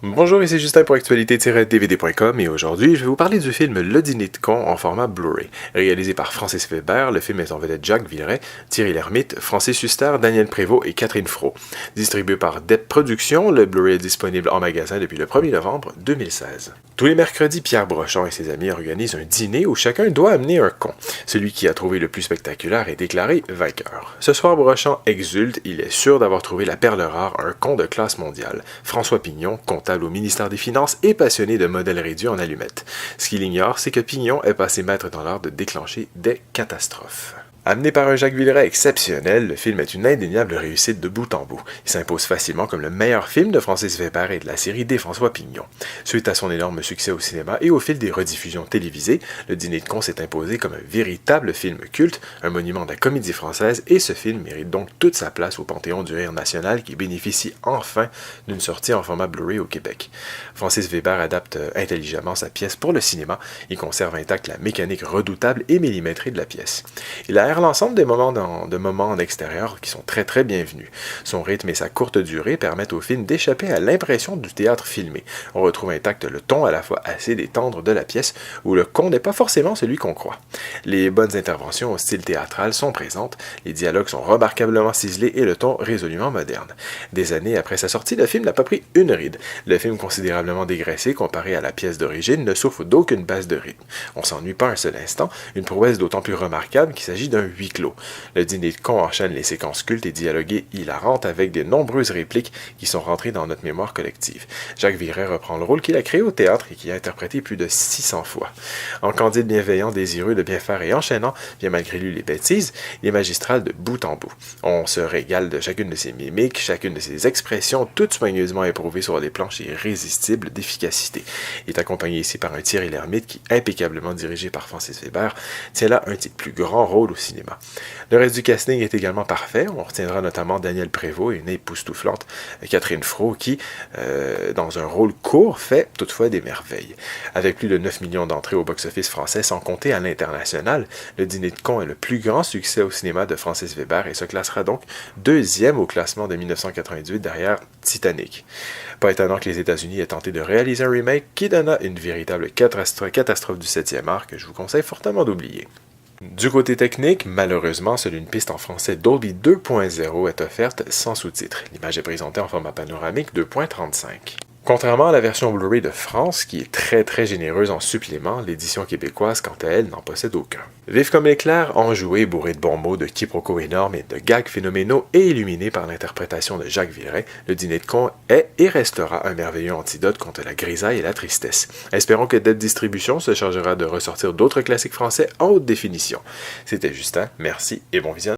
Bonjour, ici Justin pour Actualité-DVD.com et aujourd'hui, je vais vous parler du film Le Dîner de con en format Blu-ray. Réalisé par Francis Weber, le film est en vedette Jacques Villeray, Thierry Lhermitte, Francis Huster, Daniel Prévost et Catherine Fro. Distribué par Depp Productions, le Blu-ray est disponible en magasin depuis le 1er novembre 2016. Tous les mercredis, Pierre Brochon et ses amis organisent un dîner où chacun doit amener un con. Celui qui a trouvé le plus spectaculaire est déclaré vainqueur. Ce soir, Brochon exulte, il est sûr d'avoir trouvé la perle rare, un con de classe mondiale. François Pignon, comptable au ministère des Finances et passionné de modèles réduits en allumettes. Ce qu'il ignore, c'est que Pignon est passé maître dans l'art de déclencher des catastrophes. Amené par un Jacques Villeray exceptionnel, le film est une indéniable réussite de bout en bout. Il s'impose facilement comme le meilleur film de Francis Weber et de la série des François Pignon. Suite à son énorme succès au cinéma et au fil des rediffusions télévisées, Le Dîner de con s'est imposé comme un véritable film culte, un monument de la comédie française, et ce film mérite donc toute sa place au Panthéon du rire national qui bénéficie enfin d'une sortie en format Blu-ray au Québec. Francis Weber adapte intelligemment sa pièce pour le cinéma et conserve intacte la mécanique redoutable et millimétrée de la pièce. Il aère l'ensemble des moments en extérieur qui sont très bienvenus. Son rythme et sa courte durée permettent au film d'échapper à l'impression du théâtre filmé. On retrouve intact le ton à la fois acide et tendre de la pièce, où le con n'est pas forcément celui qu'on croit. Les bonnes interventions au style théâtral sont présentes, les dialogues sont remarquablement ciselés et le ton résolument moderne. Des années après sa sortie, le film n'a pas pris une ride. Le film, considérablement dégraissé comparé à la pièce d'origine, ne souffre d'aucune base de rythme. On s'ennuie pas un seul instant, une prouesse d'autant plus remarquable qu'il s'agit d'un huis clos. Le Dîner de con enchaîne les séquences cultes et dialoguées hilarantes avec de nombreuses répliques qui sont rentrées dans notre mémoire collective. Jacques Villeray reprend le rôle qu'il a créé au théâtre et qui a interprété plus de 600 fois. En candide bienveillant, désireux de bien faire et enchaînant, bien malgré lui les bêtises, il est magistral de bout en bout. On se régale de chacune de ses mimiques, chacune de ses expressions, toutes soigneusement éprouvées sur des planches irrésistibles d'efficacité. Il est accompagné ici par un Thierry Lhermitte qui, impeccablement dirigé par Francis Weber, tient là un de ses plus grands rôles au cinéma. Le reste du casting est également parfait. On retiendra notamment Daniel Prévost et une époustouflante Catherine Fro qui, dans un rôle court, fait toutefois des merveilles. Avec plus de 9 millions d'entrées au box-office français, sans compter à l'international, Le Dîner de con est le plus grand succès au cinéma de Francis Weber et se classera donc deuxième au classement de 1998 derrière Titanic. Pas étonnant que les États-Unis aient tenté de réaliser un remake qui donna une véritable catastrophe du 7e art que je vous conseille fortement d'oublier. Du côté technique, malheureusement, seule une piste en français Dolby 2.0 est offerte sans sous-titres. L'image est présentée en format panoramique 2.35. Contrairement à la version Blu-ray de France, qui est très généreuse en suppléments, l'édition québécoise, quant à elle, n'en possède aucun. Vif comme l'éclair, enjoué, bourré de bons mots, de quiproquos énormes et de gags phénoménaux et illuminé par l'interprétation de Jacques Villeray, Le Dîner de con est et restera un merveilleux antidote contre la grisaille et la tristesse. Espérons que Depp Distribution se chargera de ressortir d'autres classiques français en haute définition. C'était Justin, merci et bon visionnage.